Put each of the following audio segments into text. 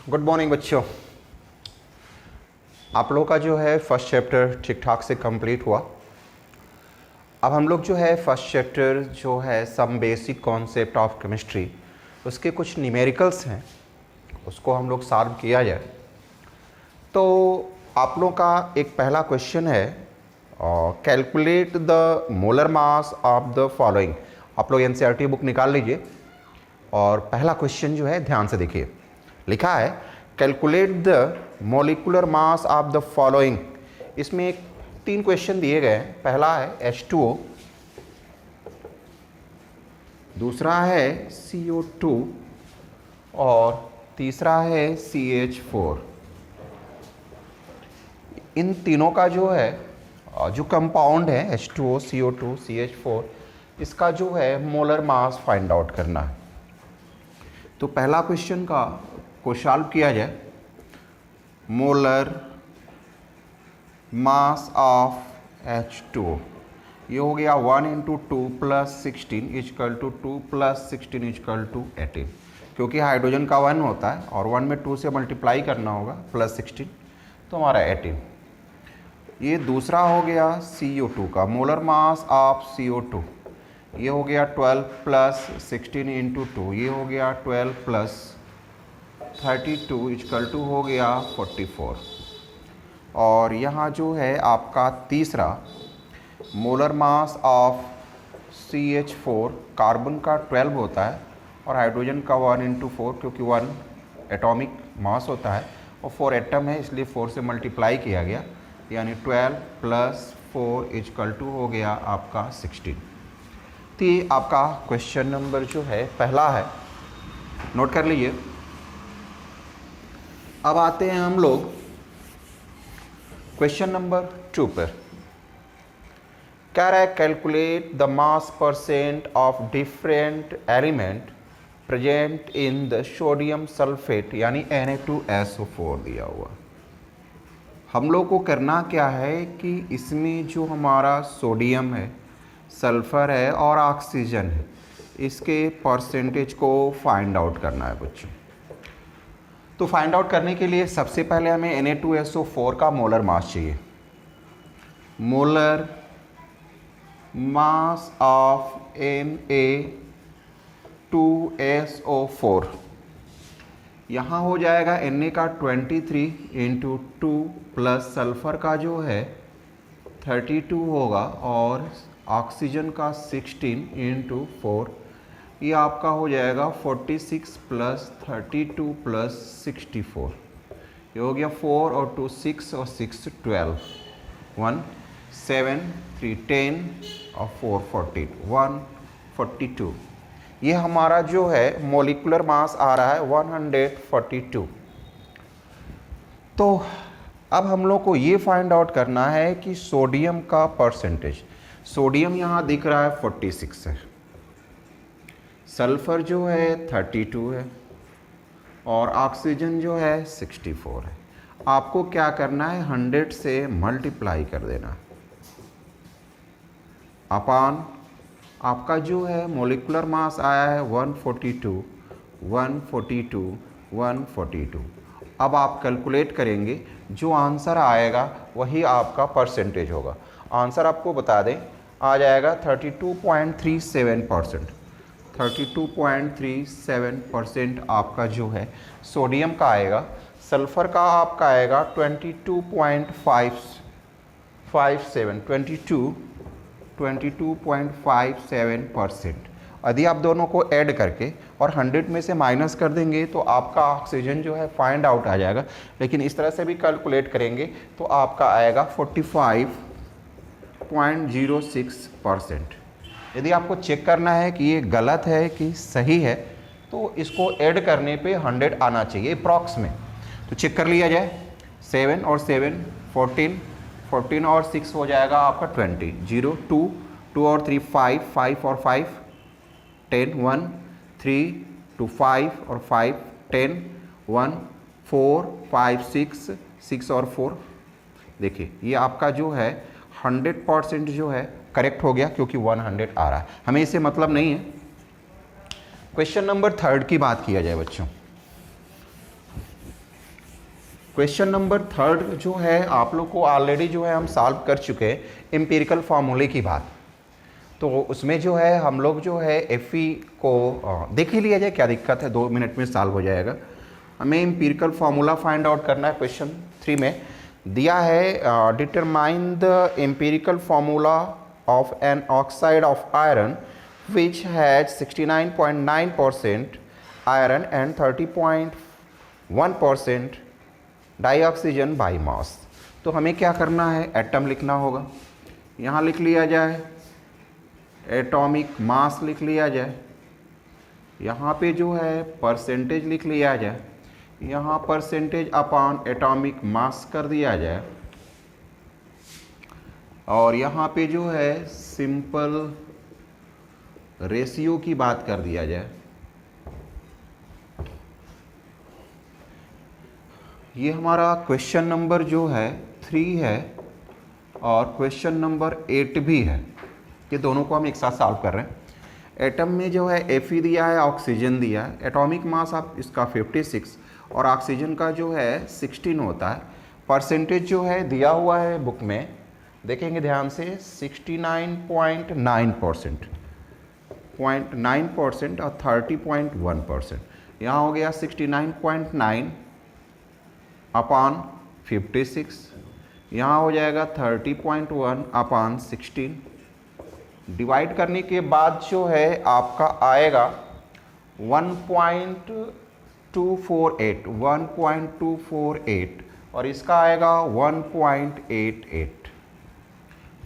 Good morning बच्चों। आप लोगों का जो है फर्स्ट चैप्टर ठीक ठाक से कंप्लीट हुआ। अब हम लोग जो है फर्स्ट चैप्टर जो है some basic concept of chemistry, उसके कुछ न्यूमेरिकल्स हैं, उसको हम लोग सॉल्व किया जाए। तो आप लोगों का एक पहला क्वेश्चन है, calculate the molar mass of the following. आप लोग एनसीईआरटी बुक निकाल लीजिए और पहला क्वेश्चन जो है ध्यान से देखिए। लिखा है calculate the molecular mass of the following. इसमें एक 3 क्वेश्चन दिए गए हैं। पहला है H2O, दूसरा है CO2 और तीसरा है CH4। इन तीनों का जो है जो कंपाउंड है H2O, CO2, CH4, इसका जो है मोलर मास फाइंड आउट करना है। तो पहला क्वेश्चन को सॉल्व किया जाए। मोलर मास ऑफ H2O, ये हो गया 1 × 2 + 16 इक्वल टू 2 + 16 इक्वल टू 18, क्योंकि हाइड्रोजन का 1 होता है और 1 में 2 से मल्टीप्लाई करना होगा +16, तो हमारा 18। ये दूसरा हो गया CO2 का, मोलर मास ऑफ CO2, ये हो गया 12 + 16 × 2, ये हो गया 12 + 32 इक्वल टू हो गया 44। और यहाँ जो है आपका तीसरा molar mass of CH4, carbon का 12 होता है और हाइड्रोजन का 1 × 4, क्योंकि 1 एटॉमिक मास होता है और 4 एटम है, इसलिए 4 से मल्टीप्लाई किया गया, यानी 12 + 4 इक्वल टू हो गया आपका 16। तो ये आपका क्वेश्चन नंबर जो है पहला है, नोट कर लीजिए। अब आते हैं हम लोग क्वेश्चन नंबर 2 पर। कह रहा है calculate the mass percent of different element present in the sodium sulphate, यानी Na2SO4 दिया हुआ। हम लोग को करना क्या है कि इसमें जो हमारा सोडियम है, सल्फ़र है और ऑक्सीजन है, इसके परसेंटेज को फाइंड आउट करना है बच्चों। तो फाइंड आउट करने के लिए सबसे पहले हमें Na2SO4 का मोलर मास चाहिए। मोलर मास ऑफ Na2SO4 यहाँ हो जाएगा Na का 23 × 2 प्लस सल्फ़र का जो है 32 होगा और ऑक्सीजन का 16 × 4, ये आपका हो जाएगा 46 + 32 + 64, ये हो गया 4 और 2 6 और 6 12, 1 7 3 10 और 4 14 142। ये हमारा जो है मोलिकुलर मास आ रहा है 142। तो अब हम लोग को ये फाइंड आउट करना है कि सोडियम का परसेंटेज। सोडियम यहाँ दिख रहा है 46 है, सल्फ़र जो है 32 है और ऑक्सीजन जो है 64 है। आपको क्या करना है, 100 से मल्टीप्लाई कर देना अपान आपका जो है मोलिकुलर मास आया है 142 142 142। अब आप कैलकुलेट करेंगे, जो आंसर आएगा वही आपका परसेंटेज होगा। आंसर आपको बता दें, आ जाएगा 32.37%। 32.37% आपका जो है सोडियम का आएगा। सल्फ़र का आपका आएगा 22.57%। यदि आप दोनों को ऐड करके और 100 में से माइनस कर देंगे तो आपका ऑक्सीजन जो है फाइंड आउट आ जाएगा। लेकिन इस तरह से भी कैलकुलेट करेंगे तो आपका आएगा 45.06%। यदि आपको चेक करना है कि ये गलत है कि सही है, तो इसको ऐड करने पे 100 आना चाहिए अप्रॉक्स में। तो चेक कर लिया जाए। 7 और 7 14, 14 और 6 हो जाएगा आपका 20, 0 2 2 और 3 5, 5 और 5 10, 1 3 2 5 और 5 10, 1 4 5 6 6 और 4। देखिए ये आपका जो है 100% जो है करेक्ट हो गया, क्योंकि 100 आ रहा है। हमें इससे मतलब नहीं है। क्वेश्चन नंबर 3 की बात किया जाए बच्चों। क्वेश्चन नंबर 3 जो है आप लोग को ऑलरेडी जो है हम सॉल्व कर चुके हैं एम्पिरिकल फार्मूले की बात। तो उसमें जो है हम लोग जो है एफई को देख ही लिया जाए, क्या दिक्कत है, 2 मिनट में सॉल्व हो जाएगा। हमें एम्पिरिकल फार्मूला फाइंड आउट करना है। क्वेश्चन 3 में दिया है determine the empirical formula of an oxide of iron which has 69.9% iron and 30.1% dioxygen by mass. तो हमें क्या करना है, एटम लिखना होगा। यहाँ लिख लिया जाए एटॉमिक मास, लिख लिया जाए। यहाँ पे जो है परसेंटेज लिख लिया जाए, यहाँ परसेंटेज अपॉन एटॉमिक मास कर दिया जाए, और यहाँ पे जो है सिंपल रेशियो की बात कर दिया जाए। ये हमारा क्वेश्चन नंबर जो है 3 है और क्वेश्चन नंबर 8 भी है। ये दोनों को हम एक साथ सॉल्व कर रहे हैं। एटम में जो है Fe दिया है, ऑक्सीजन दिया है। एटॉमिक मास आप इसका 56 और ऑक्सीजन का जो है 16 होता है। परसेंटेज जो है दिया हुआ है बुक में, देखेंगे ध्यान से, 69.9% 0.9% और 30.1%। यहाँ हो गया 69.9 अपॉन 56, यहाँ हो जाएगा 30.1 अपॉन 16। डिवाइड करने के बाद जो है आपका आएगा 1.248 और इसका आएगा 1.88।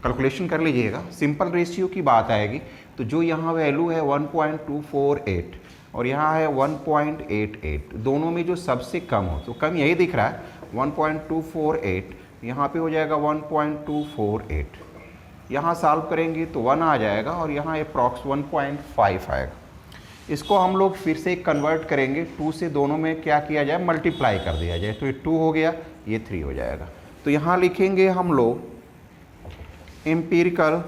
कैलकुलेशन कर लीजिएगा, सिंपल रेशियो की बात आएगी। तो जो यहाँ वैल्यू है 1.248 और यहाँ है 1.88, दोनों में जो सबसे कम हो, तो कम यही दिख रहा है 1.248, यहाँ पे हो जाएगा 1.248। यहाँ सॉल्व करेंगे तो 1 आ जाएगा और यहाँ अप्रॉक्स 1.5 आएगा। इसको हम लोग फिर से कन्वर्ट करेंगे, 2 से दोनों में क्या किया जाए, मल्टीप्लाई कर दिया जाए। तो ये 2 हो गया, ये 3 हो जाएगा। तो यहाँ लिखेंगे हम लोग empirical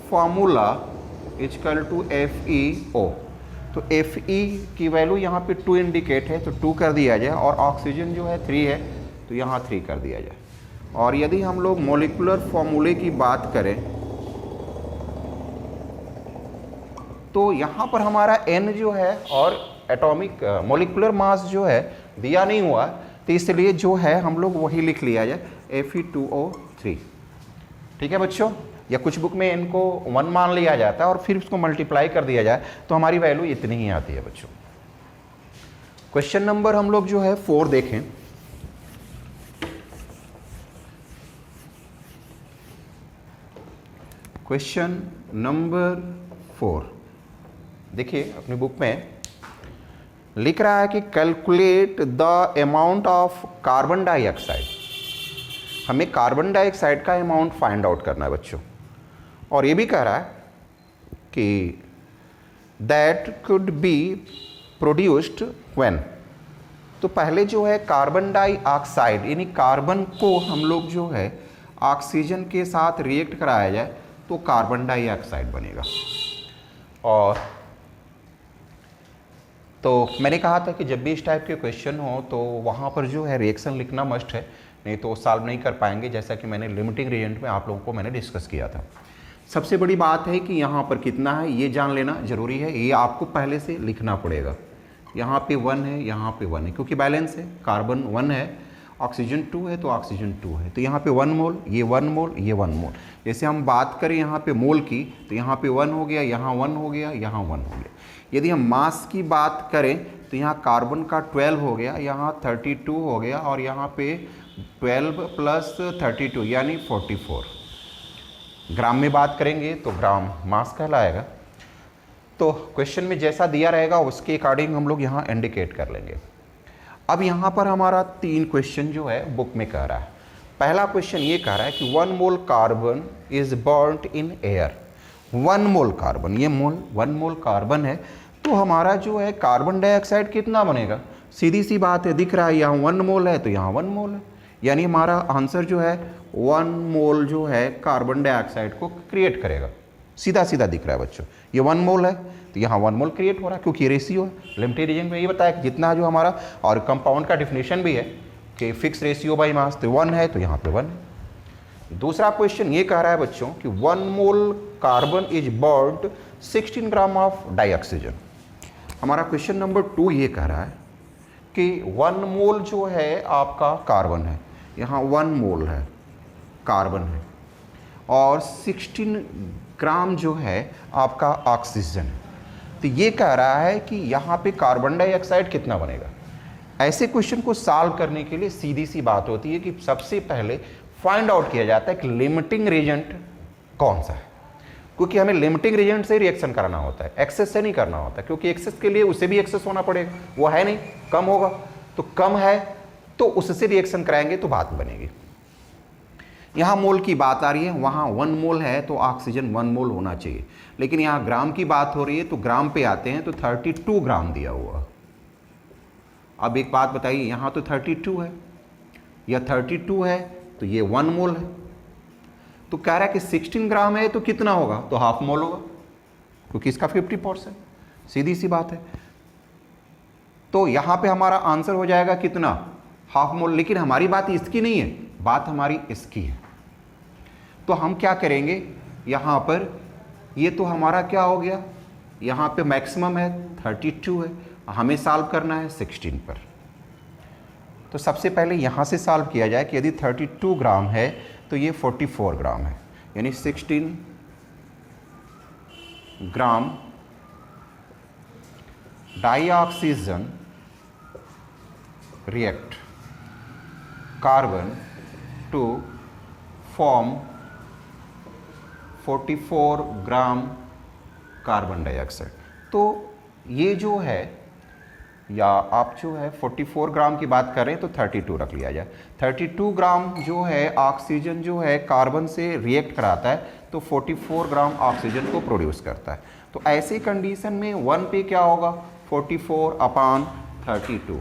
formula equal to FeO। तो Fe की वैल्यू यहाँ पे 2 इंडिकेट है, तो 2 कर दिया जाए, और ऑक्सीजन जो है 3 है, तो यहाँ 3 कर दिया जाए। और यदि हम लोग मॉलिक्यूलर फार्मूले की बात करें तो यहाँ पर हमारा N जो है और एटॉमिक मॉलिक्यूलर मास जो है दिया नहीं हुआ, तो इसलिए जो है हम लोग वही लिख लिया जाए Fe2O3। ठीक है बच्चों, या कुछ बुक में इनको 1 मान लिया जाता है और फिर उसको मल्टीप्लाई कर दिया जाए, तो हमारी वैल्यू इतनी ही आती है बच्चों। क्वेश्चन नंबर हम लोग जो है 4 देखें। क्वेश्चन नंबर 4 देखिए अपनी बुक में लिख रहा है कि calculate the amount of carbon dioxide. हमें कार्बन डाइऑक्साइड का अमाउंट फाइंड आउट करना है बच्चों, और ये भी कह रहा है कि that could be produced when. तो पहले जो है कार्बन डाइऑक्साइड यानी कार्बन को हम लोग जो है ऑक्सीजन के साथ रिएक्ट कराया जाए तो कार्बन डाइऑक्साइड बनेगा। और तो मैंने कहा था कि जब भी इस टाइप के क्वेश्चन हो तो वहाँ पर जो है रिएक्शन लिखना मस्ट है, नहीं तो सॉल्व नहीं कर पाएंगे, जैसा कि मैंने लिमिटिंग रिएजेंट में आप लोगों को मैंने डिस्कस किया था। सबसे बड़ी बात है कि यहाँ पर कितना है ये जान लेना ज़रूरी है, ये आपको पहले से लिखना पड़ेगा। यहाँ पे 1 है, यहाँ पे 1 है, क्योंकि बैलेंस है, कार्बन 1 है, ऑक्सीजन 2 है, तो ऑक्सीजन 2 है, तो यहाँ पे 1 मोल, ये 1 मोल, ये 1 मोल। जैसे हम बात करें यहाँ पे मोल की, तो यहाँ पे 1 हो गया, यहाँ 1 हो गया, यहाँ 1 हो गया। यदि हम मास की बात करें तो यहाँ कार्बन का 12 हो गया, यहाँ 32 हो गया, और यहाँ पे 12 प्लस 32 यानी 44। ग्राम में बात करेंगे तो ग्राम मास कहलाएगा। तो क्वेश्चन में जैसा दिया रहेगा उसके अकॉर्डिंग हम लोग यहाँ इंडिकेट कर लेंगे। अब यहाँ पर हमारा 3 क्वेश्चन जो है बुक में कह रहा है। पहला क्वेश्चन ये कह रहा है कि 1 mole carbon is burned in air. 1 mole carbon, ये मोल 1 मोल कार्बन है, तो हमारा जो है कार्बन डाइऑक्साइड कितना बनेगा। सीधी सी बात है, दिख रहा है यहाँ 1 मोल है तो यहाँ 1 मोल है, यानी हमारा आंसर जो है 1 मोल जो है कार्बन डाइऑक्साइड को क्रिएट करेगा। सीधा सीधा दिख रहा है बच्चों। ये 1 मोल है तो यहाँ 1 मोल क्रिएट हो रहा है क्योंकि ये रेशियो है। लिमिटेड रीजन में ये बताया कि जितना जो हमारा, और कंपाउंड का डिफिनेशन भी है कि फिक्स रेशियो बाई मास, तो 1 है तो यहाँ पे 1 है। दूसरा क्वेश्चन ये कह रहा है बच्चों कि 1 mole carbon is burned 16 gram of dioxygen. हमारा क्वेश्चन नंबर 2 ये कह रहा है कि 1 मोल जो है आपका कार्बन है, यहाँ 1 मोल है कार्बन है, और 16 ग्राम जो है आपका ऑक्सीजन है। तो ये कह रहा है कि यहाँ पे कार्बन डाइऑक्साइड कितना बनेगा। ऐसे क्वेश्चन को सॉल्व करने के लिए सीधी सी बात होती है कि सबसे पहले फाइंड आउट किया जाता है कि लिमिटिंग रेजेंट कौन सा है, क्योंकि हमें लिमिटिंग रेजेंट से रिएक्शन करना होता है, एक्सेस से नहीं करना होता, क्योंकि एक्सेस के लिए उसे भी एक्सेस होना पड़ेगा, वो है नहीं, कम होगा, तो कम है तो उससे रिएक्शन कराएंगे तो बात बनेगी। यहाँ मोल की बात आ रही है, वहाँ 1 मोल है तो ऑक्सीजन 1 मोल होना चाहिए, लेकिन यहाँ ग्राम की बात हो रही है तो ग्राम पे आते हैं तो 32 ग्राम दिया हुआ। अब एक बात बताइए, यहाँ तो 32 है या 32 है तो ये 1 मोल है, तो कह रहा है कि 16 ग्राम है तो कितना होगा, तो हाफ मोल होगा, क्योंकि इसका 50%, सीधी सी बात है। तो यहाँ पे हमारा आंसर हो जाएगा कितना, हाफ मोल। लेकिन हमारी बात इसकी नहीं है, बात हमारी इसकी है। तो हम क्या करेंगे, यहाँ पर ये तो हमारा क्या हो गया, यहाँ पे मैक्सिमम है 32 है, हमें सॉल्व करना है 16 पर। तो सबसे पहले यहाँ से सॉल्व किया जाए कि यदि 32 ग्राम है तो ये 44 ग्राम है, यानी 16 gram dioxygen react carbon to form 44 gram carbon dioxide. तो ये जो है, या आप जो है 44 ग्राम की बात करें तो 32 रख लिया जाए। 32 ग्राम जो है ऑक्सीजन जो है कार्बन से रिएक्ट कराता है तो 44 ग्राम ऑक्सीजन को प्रोड्यूस करता है। तो ऐसी कंडीशन में 1 पे क्या होगा, 44/32,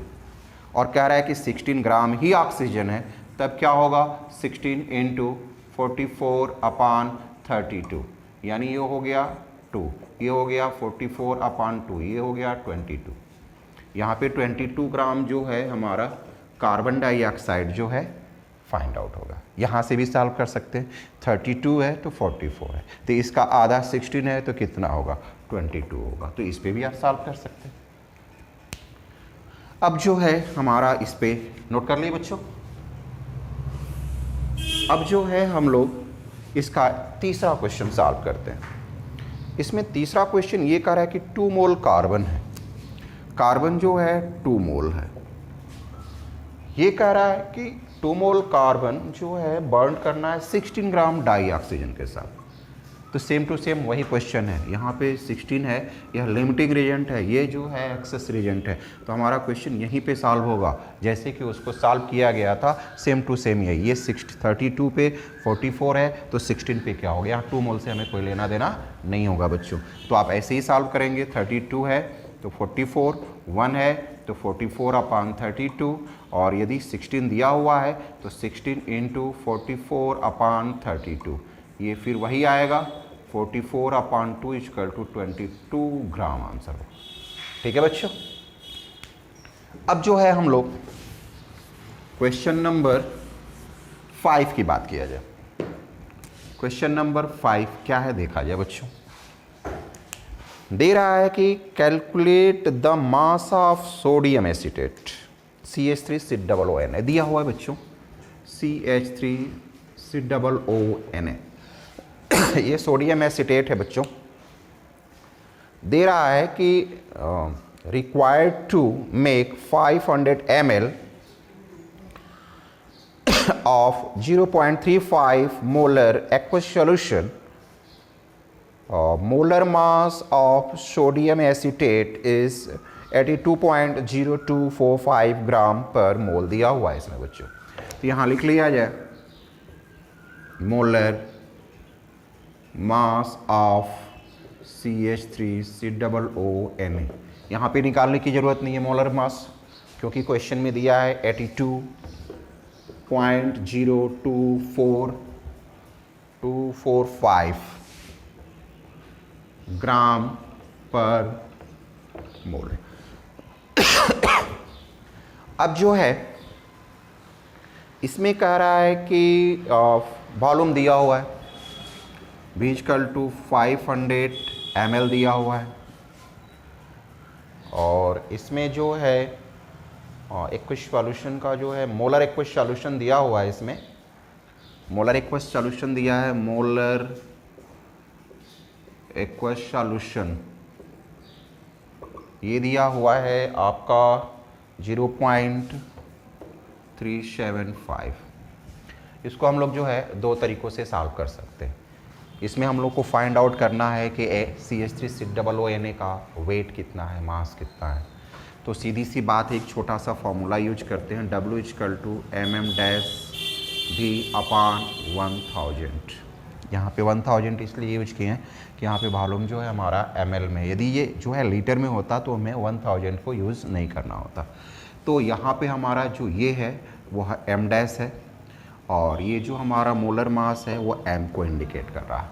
और कह रहा है कि 16 ग्राम ही ऑक्सीजन है, तब क्या होगा 16 × 44/32, यानी ये हो गया 2, ये हो गया 44/2, ये हो गया 22। यहाँ पे 22 ग्राम जो है हमारा कार्बन डाइऑक्साइड जो है फाइंड आउट होगा। यहाँ से भी सॉल्व कर सकते हैं, 32 है तो 44 है, तो इसका आधा 16 है तो कितना होगा, 22 होगा। तो इस पे भी आप सॉल्व कर सकते हैं। अब जो है हमारा इस पे नोट कर लिए बच्चों। अब जो है हम लोग इसका तीसरा क्वेश्चन सॉल्व करते हैं। इसमें तीसरा क्वेश्चन ये कह रहा है कि 2 मोल कार्बन है, कार्बन जो है 2 मोल है। ये कह रहा है कि 2 मोल कार्बन जो है बर्न करना है 16 ग्राम डाई ऑक्सीजन के साथ। तो सेम टू सेम वही क्वेश्चन है, यहाँ पे 16 है, यह लिमिटिंग रिएजेंट है, ये जो है एक्सेस रिएजेंट है। तो हमारा क्वेश्चन यहीं पे सॉल्व होगा, जैसे कि उसको सॉल्व किया गया था, सेम टू सेम यही। ये 32 पे 44 है तो 16 पे क्या हो गया, यहाँ 2 मोल से हमें कोई लेना देना नहीं होगा बच्चों। तो आप ऐसे ही सॉल्व करेंगे, 32 है तो 44, 1 है तो 44/32, और यदि 16 दिया हुआ है तो 16 × 44/32, ये फिर वही आएगा 44/2 = 22 ग्राम आंसर हो। ठीक है बच्चों। अब जो है हम लोग क्वेश्चन नंबर 5 की बात किया जाए। क्वेश्चन नंबर 5 क्या है देखा जाए बच्चों। दे रहा है कि calculate the mass of sodium acetate CH3COONA दिया हुआ है बच्चों, CH3COONA ये सोडियम एसीटेट है बच्चों। दे रहा है कि required to make 500 ml of 0.35 molar aqueous solution, molar mass of sodium acetate is 82.0245 ग्राम पर मोल दिया हुआ है इसमें बच्चों। तो यहाँ लिख लिया जाए मोलर मास ऑफ CH3COONA। यहाँ पे निकालने की ज़रूरत नहीं है मोलर मास, क्योंकि क्वेश्चन में दिया है 82.024245 ग्राम पर मोल। अब जो है इसमें कह रहा है कि वॉल्यूम दिया हुआ है V इक्वल टू 500 ml दिया हुआ है, और इसमें जो है एक्वस सॉल्यूशन का जो है मोलर एक्वस सॉल्यूशन दिया हुआ है। इसमें मोलर एक्वस सॉल्यूशन दिया है, मोलर एक्वस सॉल्यूशन ये दिया हुआ है आपका 0.375। इसको हम लोग जो है दो तरीक़ों से सॉल्व कर सकते हैं। इसमें हम लोग को फाइंड आउट करना है कि CH3COONA का वेट कितना है, मास कितना है। तो सीधी सी बात है, एक छोटा सा फॉर्मूला यूज करते हैं, W इक्वल टू mm-V/1000। यहाँ पे 1000 इसलिए यूज किए हैं कि यहाँ पे वॉल्यूम जो है हमारा ml में, यदि ये जो है लीटर में होता तो हमें 1000 को यूज़ नहीं करना होता। तो यहाँ पे हमारा जो ये है वो m डैश है, और ये जो हमारा मोलर मास है वो m को इंडिकेट कर रहा है।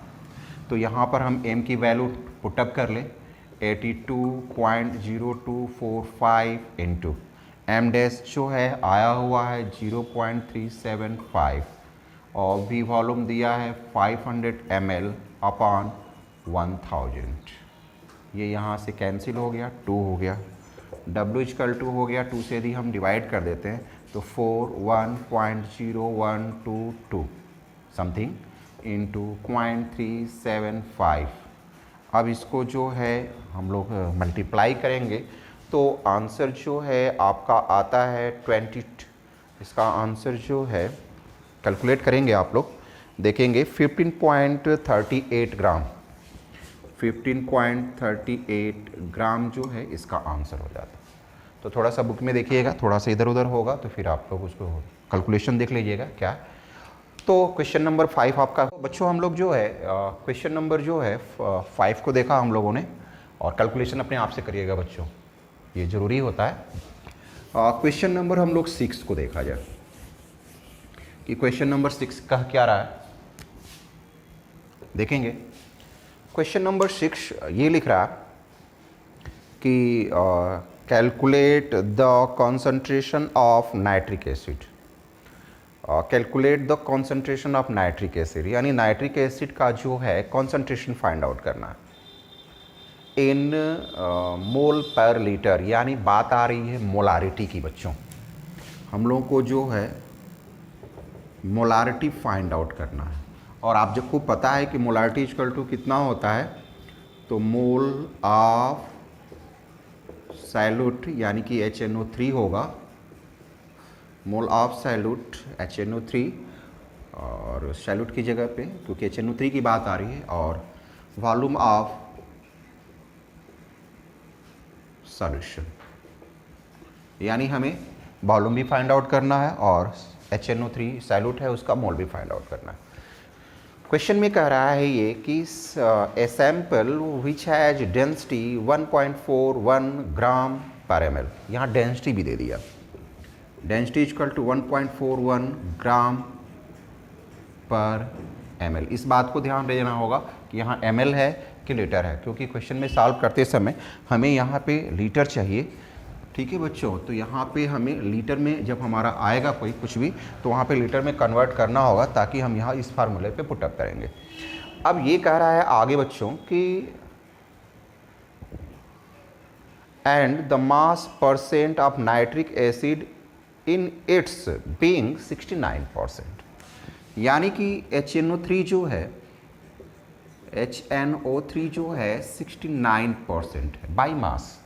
तो यहाँ पर हम m की वैल्यू पुटअप कर लें, 82.0245 इंटू m डैश जो है आया हुआ है 0.375, और भी वॉल्यूम दिया है 500 ml अपॉन 1000। ये यहाँ से कैंसिल हो गया, 2 हो गया। W इक्वल टू हो गया, 2 से यदि हम डिवाइड कर देते हैं तो 41.0122 समथिंग इंटू 0.375। अब इसको जो है हम लोग मल्टीप्लाई करेंगे तो आंसर जो है आपका आता है 20। इसका आंसर जो है कैलकुलेट करेंगे, आप लोग देखेंगे 15.38 ग्राम। 15.38 ग्राम जो है इसका आंसर हो जाता है। तो थोड़ा सा बुक में देखिएगा, थोड़ा सा इधर उधर होगा तो फिर आप लोग उसको कैलकुलेशन देख लीजिएगा क्या। तो क्वेश्चन नंबर 5 आपका बच्चों, हम लोग जो है क्वेश्चन नंबर जो है 5 को देखा हम लोगों ने, और कैलकुलेशन अपने आप से करिएगा बच्चों, ये ज़रूरी होता है। क्वेश्चन नंबर हम लोग 6 को देखा जाए कि क्वेश्चन नंबर 6 कह क्या रहा है, देखेंगे। क्वेश्चन नंबर 6 ये लिख रहा है कि calculate the concentration of nitric acid. Calculate the concentration of nitric acid, यानी नाइट्रिक एसिड का जो है कॉन्सेंट्रेशन फाइंड आउट करना है इन मोल पर लीटर, यानी बात आ रही है मोलारिटी की। बच्चों हम लोगों को जो है मोलारिटी फाइंड आउट करना है, और आप जब को पता है कि मोलारिटी इक्वल टू कितना होता है, तो मोल ऑफ सैल्यूट यानी कि HNO3 होगा, मोल ऑफ सैल्यूट HNO3, और सैल्यूट की जगह पे क्योंकि HNO3 की बात आ रही है, और वॉल्यूम ऑफ सॉल्यूशन, यानी हमें वॉल्यूम भी फाइंड आउट करना है और HNO3 सैल्यूट है उसका मोल भी फाइंड आउट करना है। क्वेश्चन में कह रहा है ये कि a sample which has density 1.41 ग्राम पर ml, यहाँ डेंसिटी भी दे दिया, डेंसिटी इक्वल टू 1.41 ग्राम पर ml। इस बात को ध्यान देना होगा कि यहाँ ml है कि लीटर है, क्योंकि क्वेश्चन में सॉल्व करते समय हमें यहाँ पे लीटर चाहिए, ठीक है बच्चों। तो यहाँ पे हमें लीटर में जब हमारा आएगा कोई कुछ भी, तो वहाँ पे लीटर में कन्वर्ट करना होगा, ताकि हम यहाँ इस फार्मूले पे पुटअप करेंगे। अब ये कह रहा है आगे बच्चों कि and the mass percent of nitric acid in its being 69%, यानी कि HNO3 जो है, HNO3 जो है 69% है बाई मास।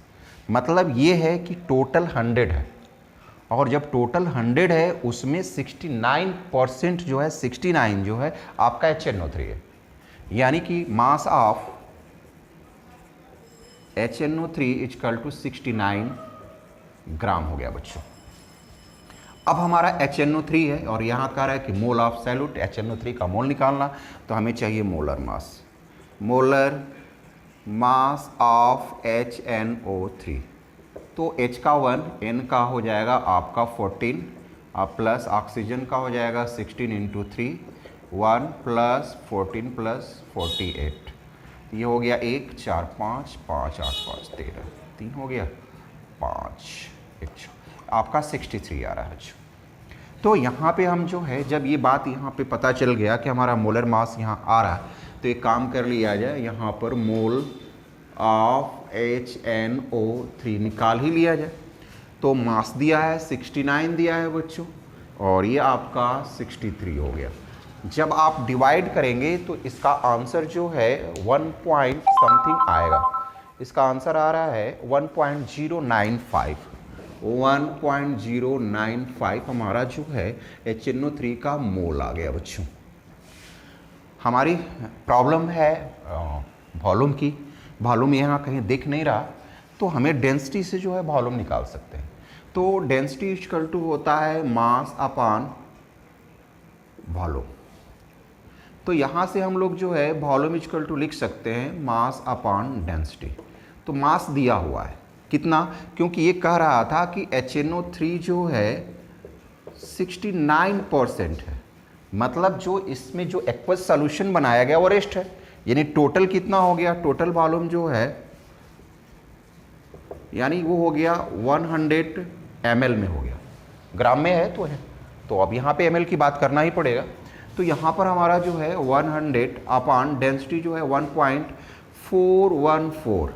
मतलब ये है कि टोटल 100 है, और जब टोटल 100 है उसमें 69% जो है, 69 जो है आपका HNO3 है, यानी कि mass of HNO3 equal to 69 gram हो गया बच्चों। अब हमारा HNO3 है और यहाँ कह रहा है कि मोल ऑफ सैल्यूट, HNO3 का मोल निकालना, तो हमें चाहिए molar mass. Molar mass of HNO3, तो H का 1, N का हो जाएगा आपका 14, प्लस ऑक्सीजन का हो जाएगा 16 इंटू 3, 1 प्लस 14 प्लस 48, ये हो गया 1 4 5 5 8 5 13, 3 हो गया 5 1 आपका 63 आ रहा है बच्चों। तो यहाँ पे हम जो है जब ये बात यहाँ पे पता चल गया कि हमारा मोलर मास यहाँ आ रहा है, तो एक काम कर लिया जाए, यहाँ पर मोल ऑफ HNO3 निकाल ही लिया जाए। तो मास दिया है 69 दिया है बच्चों, और ये आपका 63 हो गया। जब आप डिवाइड करेंगे तो इसका आंसर जो है 1 पॉइंट समथिंग आएगा। इसका आंसर आ रहा है 1.095। 1.095 हमारा जो है HNO3 का मोल आ गया बच्चों। हमारी प्रॉब्लम है वॉल्यूम की। वॉल्यूम यहाँ कहीं दिख नहीं रहा, तो हमें डेंसिटी से जो है वॉल्यूम निकाल सकते हैं। तो डेंसिटी इक्वल टू होता है मास अपॉन वॉल्यूम। तो यहाँ से हम लोग जो है वॉल्यूम इक्वल टू लिख सकते हैं मास अपॉन डेंसिटी। तो मास दिया हुआ है कितना, क्योंकि ये कह रहा था कि HNO3 जो है 69% है, मतलब जो इसमें जो एक्वस सॉल्यूशन बनाया गया वो रेस्ट है। यानी टोटल कितना हो गया, टोटल वॉल्यूम जो है यानी वो हो गया 100 ml में हो गया, ग्राम में है तो है, तो अब यहाँ पे ml की बात करना ही पड़ेगा। तो यहाँ पर हमारा जो है 100 अपॉन डेंसिटी जो है 1.414,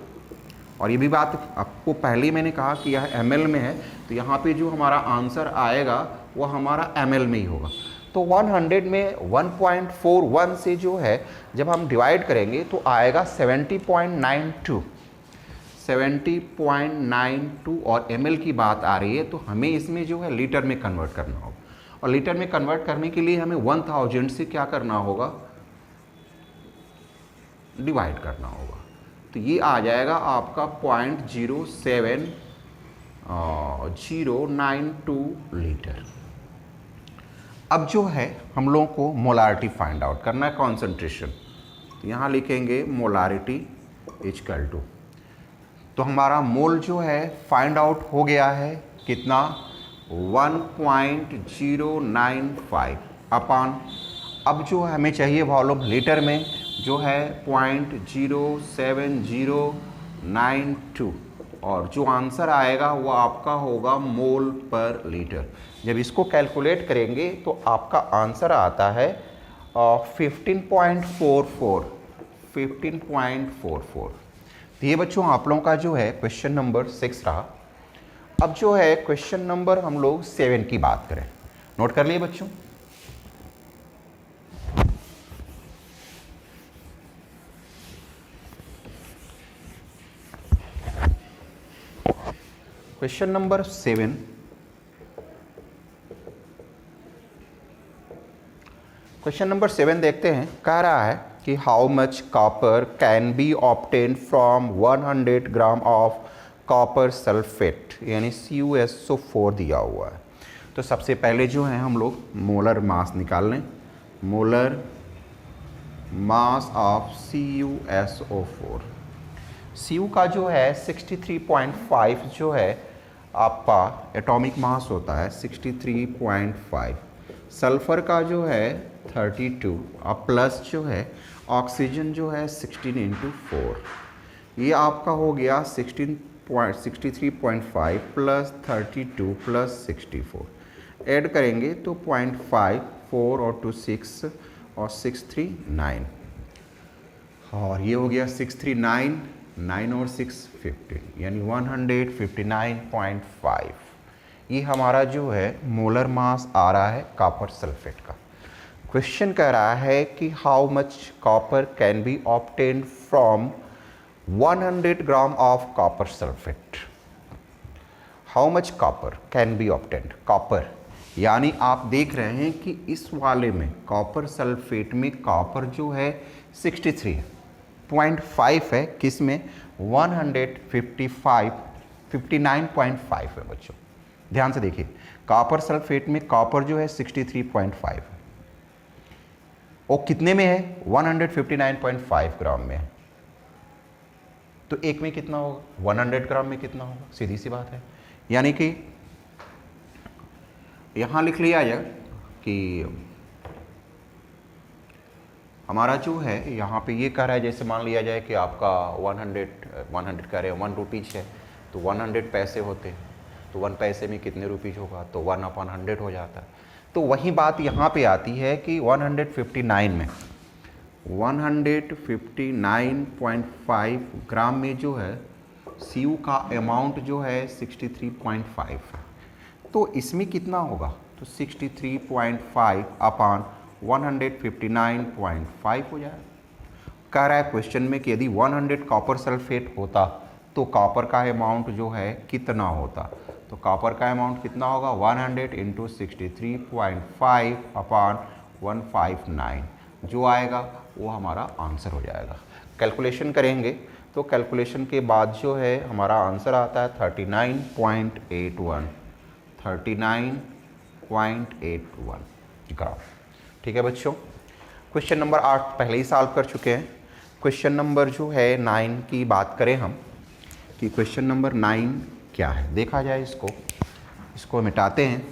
और ये भी बात आपको पहले मैंने कहा कि यह ml में है, तो यहाँ पे जो हमारा आंसर आएगा वो हमारा ml में ही होगा। तो 100 में 1.41 से जो है जब हम डिवाइड करेंगे तो आएगा 70.92 और ml की बात आ रही है, तो हमें इसमें जो है लीटर में कन्वर्ट करना होगा, और लीटर में कन्वर्ट करने के लिए हमें 1000 से क्या करना होगा, डिवाइड करना होगा। तो ये आ जाएगा आपका 0.092 लीटर। अब जो है हम लोगों को मोलारिटी फाइंड आउट करना है, कॉन्सेंट्रेशन। तो यहाँ लिखेंगे मोलारिटी इक्वल टू, तो हमारा मोल जो है फाइंड आउट हो गया है कितना, 1.095 अपॉन, अब जो हमें चाहिए वॉल्यूम लीटर में जो है 0.07092, और जो आंसर आएगा वो आपका होगा मोल पर लीटर। जब इसको कैलकुलेट करेंगे तो आपका आंसर आता है 15.44। तो ये बच्चों आप लोगों का जो है क्वेश्चन नंबर 6 रहा। अब जो है क्वेश्चन नंबर हम लोग 7 की बात करें, नोट कर लिए बच्चों। क्वेश्चन नंबर 7, क्वेश्चन नंबर 7 देखते हैं। कह रहा है कि how much copper can be obtain from 100 gram of copper sulphate, यानी CuSO4 दिया हुआ है। तो सबसे पहले जो है हम लोग मोलर मास निकाल लें। Molar mass of CuSO4, Cu का जो है 63.5 जो है आपका एटॉमिक मास होता है 63.5, सल्फ़र का जो है 32, और प्लस जो है ऑक्सीजन जो है 16 × 4, ये आपका हो गया 63.5 प्लस 32 प्लस 64, ऐड करेंगे तो 0.5, 4 और 2 6 और 6 3 9, और ये हो गया 639, 9 और 6 15, यानी 159.5। ये हमारा जो है मोलर मास आ रहा है कॉपर सल्फेट का। क्वेश्चन कह रहा है कि how much copper can be obtain from 100 gram of copper sulphate. How much copper can be obtained, copper यानी आप देख रहे हैं कि इस वाले में कॉपर सल्फेट में कॉपर जो है 63.5 है, किस में 59.5 है बच्चों। ध्यान से देखिए, कॉपर सल्फेट में कॉपर जो है 63.5 है, वो कितने में है 159.5 ग्राम में है। तो एक में कितना होगा, 100 ग्राम में कितना होगा, सीधी सी बात है। यानी कि यहाँ लिख लिया जाए कि हमारा जो है यहाँ पे ये कह रहा है, जैसे मान लिया जाए कि आपका 100 कह रहे हैं 1 रुपीज़ है, तो 100 पैसे होते हैं, तो 1 पैसे में कितने रुपीज़ होगा, तो 1/100 हो जाता है। तो वही बात यहाँ पे आती है कि 159 में 159.5 ग्राम में जो है CU का अमाउंट जो है 63.5 है, तो इसमें कितना होगा, तो 63.5 अपान 159.5 हो जाए। कह रहा है क्वेश्चन में कि यदि 100 कॉपर सल्फेट होता तो कॉपर का अमाउंट जो है कितना होता, तो कॉपर का अमाउंट कितना होगा, 100 इंटू 63.5 अपान 159, जो आएगा वो हमारा आंसर हो जाएगा। कैलकुलेशन करेंगे तो कैलकुलेशन के बाद जो है हमारा आंसर आता है 39.81 ग्राम। ठीक है बच्चों, क्वेश्चन नंबर 8 पहले ही सॉल्व कर चुके हैं। क्वेश्चन नंबर जो है 9 की बात करें हम कि क्वेश्चन नंबर 9 क्या है, देखा जाए इसको मिटाते हैं।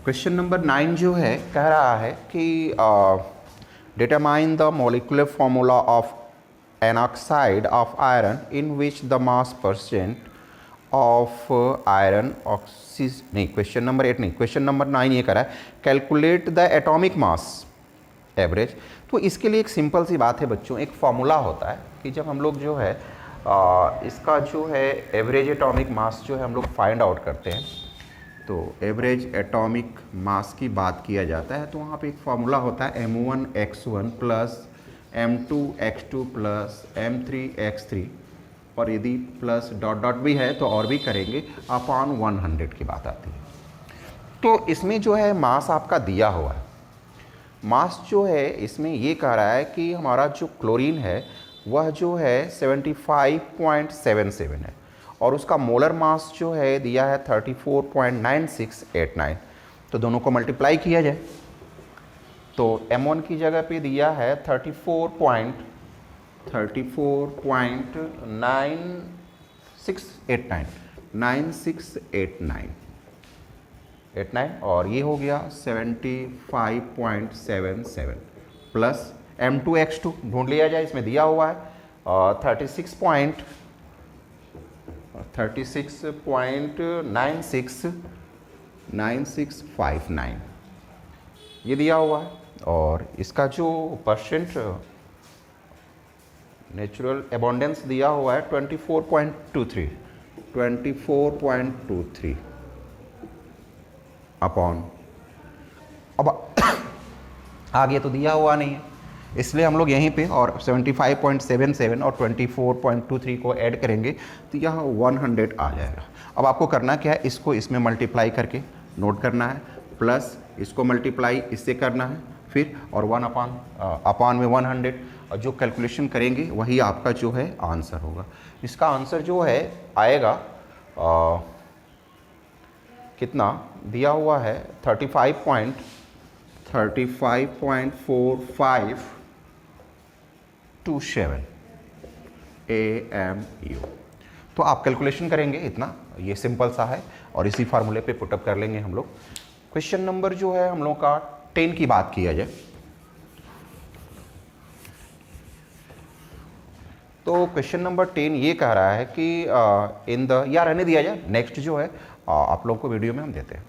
क्वेश्चन नंबर 9 जो है कह रहा है कि determine the molecular formula of an oxide of iron in which the mass percent of iron ऑक्सीज, नहीं क्वेश्चन नंबर 8 नहीं, क्वेश्चन नंबर 9 ये करा है calculate the atomic mass average. तो इसके लिए एक सिंपल सी बात है बच्चों, एक फॉर्मूला होता है कि जब हम लोग जो है इसका जो है एवरेज एटॉमिक मास जो है हम लोग फाइंड आउट करते हैं, तो एवरेज एटॉमिक मास की बात किया जाता है, तो वहाँ पे एक फार्मूला होता है m1x1 plus m2x2 plus m3x3, और यदि प्लस डॉट डॉट भी है तो और भी करेंगे, अपॉन 100 की बात आती है। तो इसमें जो है मास आपका दिया हुआ है, मास जो है इसमें ये कह रहा है कि हमारा जो क्लोरीन है वह जो है 75.77 है, और उसका मोलर मास जो है दिया है 34.9689। तो दोनों को मल्टीप्लाई किया जाए तो M1 की जगह पे दिया है 9689 और ये हो गया 75.77 प्लस M2x2 ढूंढ लिया जाए, इसमें दिया हुआ है 36.9659 ये दिया हुआ है, और इसका जो परसेंट नेचुरल अबंडेंस दिया हुआ है 24.23 अपॉन, अब आगे तो दिया हुआ नहीं है इसलिए हम लोग यहीं पे और 75.77 और 24.23 को ऐड करेंगे तो यह 100 आ जाएगा। अब आपको करना क्या है, इसको इसमें मल्टीप्लाई करके नोट करना है, प्लस इसको मल्टीप्लाई इससे करना है फिर, और 1 अपान में 100, और जो कैलकुलेशन करेंगे वही आपका जो है आंसर होगा। इसका आंसर जो है आएगा कितना दिया हुआ है 35.4527 AMU। तो आप कैलकुलेशन करेंगे इतना, ये सिंपल सा है, और इसी फार्मूले पे पुटअप कर लेंगे हम लोग। क्वेश्चन नंबर जो है हम लोग का 10 की बात किया जाए तो क्वेश्चन नंबर 10 ये कह रहा है कि इन द, या रहने दिया जाए, नेक्स्ट जो है आप लोगों को वीडियो में हम देते हैं।